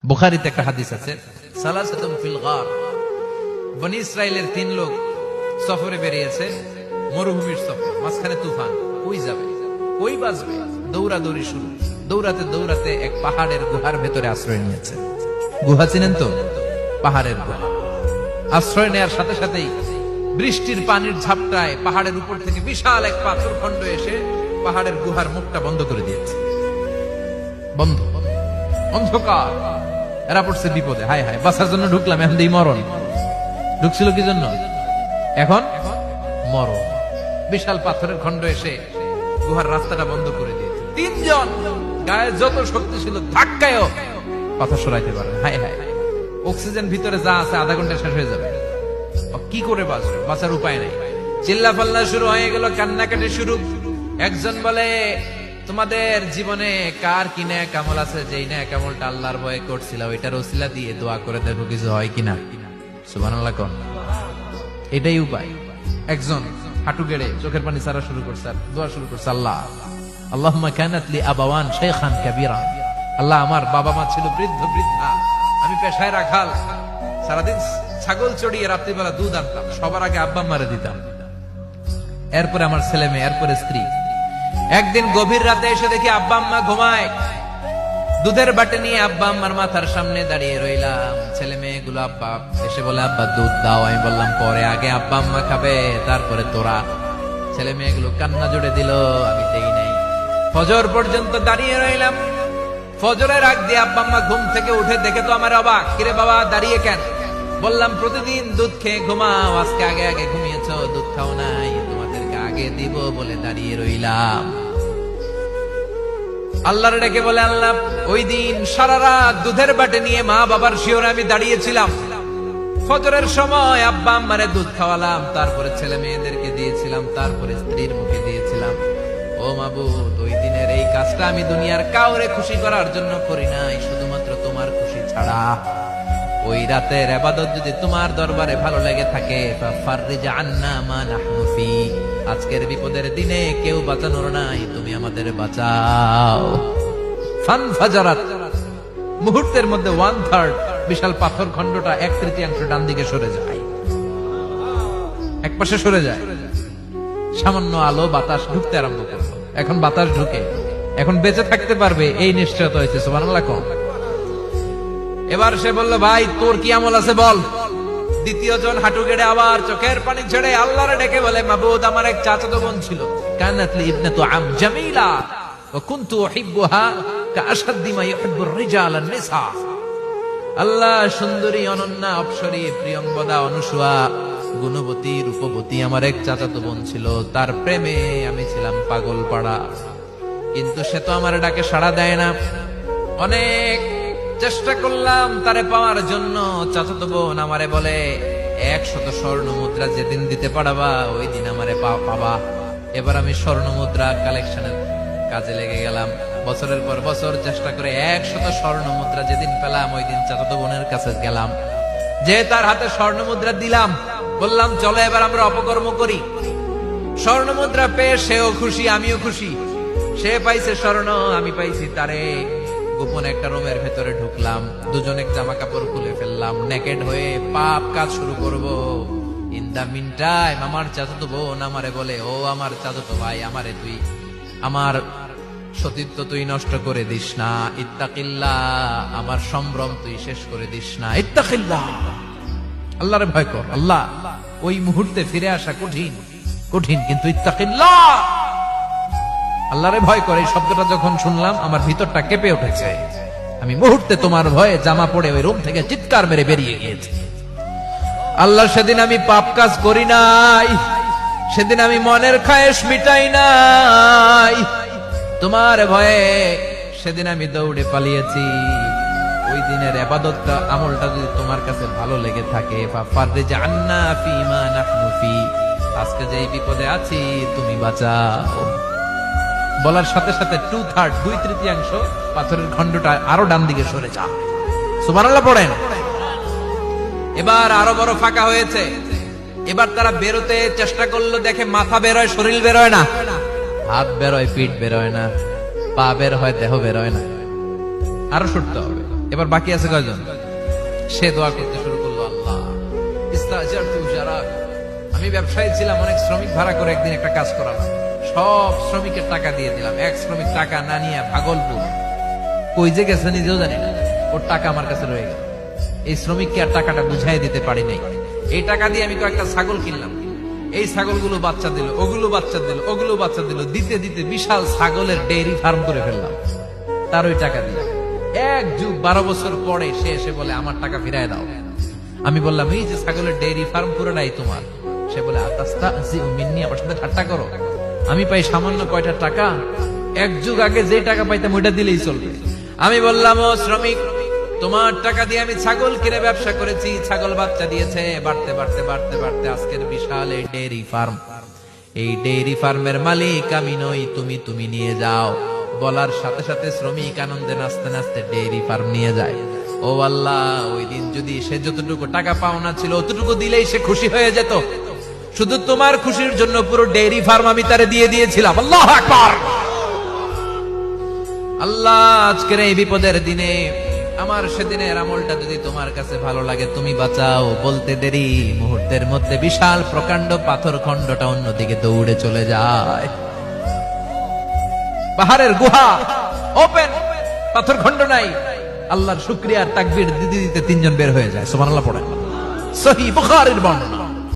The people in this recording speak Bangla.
বুখারীতে একটা হাদিস আছে, সালাসাতুন ফিল গার, বনি ইসরাইলের 3 লোক সফরে বেরিয়েছে, মরুভূমির সফর, মাঝখানে তুফান। কই যাবে, কই বাঁচবে, দৌড়াদৌড়ি শুরু। দৌড়াতে দৌড়াতে এক পাহাড়ের গুহার ভেতরে আশ্রয় নিয়েছে। গুহা চিনেন তো? পাহাড়ের গুহা। আশ্রয় নেয়ার সাথে সাথেই বৃষ্টির পানির ঝাপটায় পাহাড়ের উপর থেকে বিশাল এক পাথর খন্ড এসে পাহাড়ের গুহার মুখটা বন্ধ করে দিয়েছে। বন্ধ, অন্ধকার। এরা পড়ছে বিপদে, হায় হায়, বাঁচার জন্য ঢুকলাম, এখন এই মরণ। ঢুকছিল কি জন্য? এখন মরণ। বিশাল পাথরের খন্ড এসে গুহার রাস্তাটা বন্ধ করে দিয়েছে। 3 জন গায়ে যত শক্তি ছিল ধাক্কায়ও পাথর সরাইতে পারে। হায় হায়, অক্সিজেন ভিতরে যা আছে আধা ঘন্টা শেষ হয়ে যাবে। কি করে বাঁচবে? বাঁচার উপায় নাই। চিল্লা পাল্লা শুরু হয়ে গেল, কান্নাকাটি শুরু। একজন বলে, তোমাদের জীবনে কার কি নেক আমল আছে, যেই নেক আমলটা আল্লাহর ভয়ে করছিল, ওইটার ওসিলা দিয়ে দোয়া করে দেখো কিছু হয় কিনা। সুবহানাল্লাহ কোন, এটাই উপায়। একজন হাঁটু গেড়ে চোখের পানি ছাড়া শুরু করছে, আর দোয়া শুরু করছে, আল্লাহ আল্লাহুম্মা কানাত লি আবাওয়ান শাইখান কাবীরা, আল্লাহ আমার বাবা মা ছিল বৃদ্ধ বৃদ্ধা, আমি পেশায় রাখাল, সারাদিন ছাগল চড়িয়ে রাত্রিবেলা দুধ আনতাম, সবার আগে আব্বা মারে দিতাম, এরপরে আমার ছেলে মেয়ে, এরপরে স্ত্রী। একদিন গভীর রাতে এসে দেখি আব্বা আম্মা ঘুমায়। দুধের বাটি নিয়ে আব্বা আম্মার মাথার সামনে দাঁড়িয়ে রইলাম। ছেলে মেয়েগুলো আব্বা এসে বলে, আব্বা দুধ দাও। আমি বললাম পরে, আগে আব্বা আম্মা খাবে, তারপরে তোরা। ছেলে মেয়েগুলো কান্না জুড়ে দিল, আমি দেই নাই। ফজর পর্যন্ত দাঁড়িয়ে রইলাম। ফজরের আগ দিয়ে আব্বা আম্মা ঘুম থেকে উঠে দেখে তো আমার অবাক, কিরে বাবা দাঁড়িয়ে কেন? বললাম প্রতিদিন দুধ খেয়ে ঘুমাও, আজকে আগে আগে ঘুমিয়েছো, দুধ খাও নাই, তোমাদেরকে আগে দিব বলে দাঁড়িয়ে রইলাম। আল্লাহর ডেকে বলে, আল্লাহ ওই দিন সারা রাত দুধের বাটি নিয়ে মা বাবার শিওরে আমি দাঁড়িয়েছিলাম। ফজরের সময় আব্বা আম্মারে দুধ খাওয়ালাম, তারপরে ছেলে মেয়েদেরকে দিয়েছিলাম, তারপরে স্ত্রীর মুখে দিয়েছিলাম। ও মাবুদ, ওই দিনের এই কাজটা আমি দুনিয়ার কাউরে খুশি করার জন্য করি নাই, শুধুমাত্র তোমার খুশি ছাড়া। ওই রাতের ইবাদত যদি তোমার দরবারে ভালো লেগে থাকে, ফাফাররিজ আন্না মা নাহনু ফি, আজকের বিপদের দিনে কেউ বাঁচানোর নাই, তুমি আমাদের বাঁচাও। ফানফাজারাত, মুহূর্তের মধ্যে 1/3 বিশাল পাথর খণ্ডটা 1/3 ডান দিকে সরে যায়, এক পাশে সরে যায়। সামান্য আলো বাতাস ঢুকতে আরম্ভ করলো। এখন বাতাস ঢুকে, এখন বেঁচে থাকতে পারবে এই নিশ্চয়তা হয়েছে। সুবহানাল্লাহ কোন। এবার সে বলল, ভাই তোর কি আমল আছে বল। দ্বিতীয় জন হাঁটু গেড়ে আবার চোখের পানি ছেড়ে আল্লাহরে ডেকে বলে, মাবুদ আমার এক চাচাতো বোন ছিল, কানাত লি ইবনাতু আম জামিলা ওয়া কুনতু উহিব্বুহা কাআশাদ্দি মা ইউহিব্বুর রিজাল আন-নিসা। আল্লাহ সুন্দরী, অনন্যা, অপ্সরী, প্রিয়ঙ্গদা, অনুসুয়া, গুণবতী, রূপবতী আমার এক চাচাতো বোন ছিল, তার প্রেমে আমি ছিলাম পাগল পাড়া। কিন্তু সে তো আমার ডাকে সাড়া দেয় না। অনেক চেষ্টা করলাম তারে পাওয়ার জন্য। চাচাতো বোন আমারে বলে, 100 স্বর্ণ মুদ্রা যেদিন দিতে পারবা ওই দিন আমারে পাবা। এবার আমি স্বর্ণ মুদ্রা কালেকশনের কাজে লেগে গেলাম। বছরের পর বছর চেষ্টা করে 100 স্বর্ণ মুদ্রা যেদিন পেলাম ওই দিন চাচাতো বোনের কাছে গেলাম, যে তার হাতে স্বর্ণ মুদ্রা দিলাম, বললাম চলো এবার আমরা অপকর্ম করি। স্বর্ণ মুদ্রা পেয়ে সেও খুশি, আমিও খুশি। সে পাইছে স্বর্ণ, আমি পাইছি তারে। গোপন একটা রুমের ভেতরে ঢুকলাম, দুজনে জামা কাপড় খুলে ফেললাম, নেকেড হয়ে পাপ কাজ শুরু করব। ইন দা মিন টাইম আমার চাচাতো বোন আমারে বলে, ও আমার চাচাতো ভাই, আমারে তুই আমার সতীত্ব তুই নষ্ট করে দিস না, ইত্তাকিল্লাহ, আমার সম্ভ্রম তুই শেষ করে দিস না, ইত্তাকিল্লাহ, আল্লাহরে ভয় কর। আল্লাহ, ওই মুহূর্তে ফিরে আসা কঠিন কঠিন, কিন্তু ইত্তাকিল্লাহ, আল্লাহরে ভয় করে। এই শব্দটা যখন শুনলাম আমার ভিতরটা কেঁপে উঠেছে। আমি মুহূর্তে তোমার ভয়ে জামা পড়ে ওই রুম থেকে চিৎকার মেরে বেরিয়ে গিয়েছি। আল্লাহ, সেদিন আমি পাপ কাজ করি নাই, সেদিন আমি মনের খায়েশ মিটাই নাই, তোমার ভয়ে সেদিন আমি দৌড়ে পালিয়েছি। ওই দিনের ইবাদতটা, আমলটা যদি তোমার কাছে ভালো লেগে থাকে, ফাফাররিজ আন্না ফি মা নাহনু ফি, আজকে যেই বিপদে আছি তুমি বাঁচাও। বলার সাথে সাথে 2/3 2/3 পাথরের খণ্ডটা আরো ডান দিকে সরে যা। সুবহানাল্লাহ পড়েন। এবার আরো বড় ফাঁকা হয়েছে। এবার তারা বেরোতে চেষ্টা করলো, দেখে মাথা বেরোয়, শরীর বেরোয় না, হাত বেরোয়, পিঠ বেরোয় না, পা বের হয়, দেহ বেরোয় না। আরো সরতে হবে। এবার বাকি আছে কয়জন? সে দোয়া করতে শুরু করলো, আল্লাহ ইস্তাজারতু জারাক, আমি ব্যবসায়ী ছিলাম, অনেক শ্রমিক ভাড়া করে একদিন একটা কাজ করালাম, সব শ্রমিকের টাকা দিয়ে দিলাম। এক শ্রমিক টাকা না নিয়ে ভাগলপুর কই যে গেছে নিজেও জানি না, ওর টাকা আমার কাছে রয়ে গেল। এই শ্রমিককে আর টাকাটা বুঝাই দিতে পারি নাই। এই টাকা দিয়ে আমি কয়েকটা ছাগল কিনলাম, এই ছাগলগুলো বাচ্চা দিল, ওগুলো বাচ্চা দিল, ওগুলো বাচ্চা দিল, দিতে দিতে বিশাল ছাগলের ডেইরি ফার্ম করে ফেললাম তার ওই টাকা দিয়ে। 1 যুগ 12 বছর পরে সে এসে বলে আমার টাকা ফিরায় দাও। আমি বললাম, এই যে ছাগলের ডেইরি ফার্ম পুরোটাই তোমার। সে বলে, মিন্নি আমার সাথে ঠাট্টা করো, আমি পাই সামান্য কয়টা টাকা, 1 যুগ আগে যে টাকা পাইতাম ওইটা দিলেই চলবে। আমি বললাম, ও শ্রমিক, তোমার টাকা দিয়ে আমি ছাগল কিনে ব্যবসা করেছি, ছাগল বাচ্চা দিয়েছে, বাড়তে বাড়তে বাড়তে বাড়তে আজকের বিশাল এই ডেইরি ফার্ম। এই ডেইরি ফার্মের মালিক আমি নই, তুমি নিয়ে যাও। বলার সাথে সাথে শ্রমিক আনন্দে নাচতে নাচতে ডেইরি ফার্ম নিয়ে যায়। ও আল্লাহ, ওই দিন যদি সে যতটুকু টাকা পাওনা ছিল অতটুকু দিলেই সে খুশি হয়ে যেত, শুধু তোমার খুশির জন্য পুরো ডেইরি ফার্ম আমি তারে দিয়ে দিয়েছিলাম। আল্লাহু আকবার। আল্লাহ, আজকের এই বিপদের দিনে আমার সেদিনের আমলটা যদি তোমার কাছে ভালো লাগে তুমি বাঁচাও। বলতে দেরি, মুহূর্তের মধ্যে বিশাল প্রকাণ্ড পাথর খণ্ডটা অন্যদিকে দৌড়ে চলে যায়। পাহাড়ের গুহা ওপেন, পাথর খণ্ড নাই। আল্লাহর শুকরিয়া আর তাকবীর দিতে দিতে 3 জন বের হয়ে যায়। সুবহানাল্লাহ পড়েন। সহিহ বুখারীর বর্ণনা।